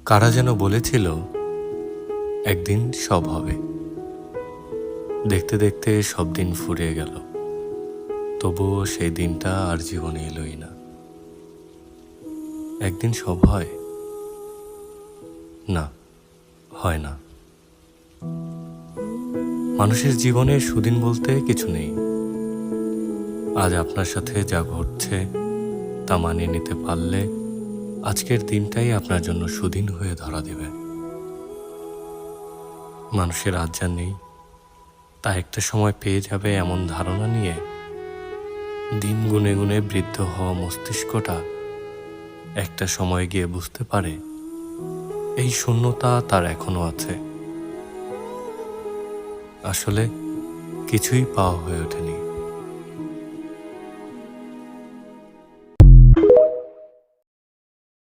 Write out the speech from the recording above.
কারা যেন বলেছিল একদিন সব হবে। দেখতে দেখতে সব দিন ফুরিয়ে গেল, তবুও সেই দিনটা আর জীবনে এলোই না। একদিন সব হয় না, হয় না। মানুষের জীবনে সুদিন বলতে কিছু নেই। আজ আপনার সাথে যা ঘটছে তা মানিয়ে নিতে পারলে আজকের দিনটাই আপনার জন্য সুদিন হয়ে ধরা দেবে। মানুষের আজ যা নেই তা একটা সময় পেয়ে যাবে, এমন ধারণা নিয়ে দিন গুনে গুনে বৃদ্ধ হওয়া মস্তিষ্কটা একটা সময় গিয়ে বুঝতে পারে এই শূন্যতা তার এখনো আছে। আসলে কিছুই পাওয়া হয়ে ওঠেনি।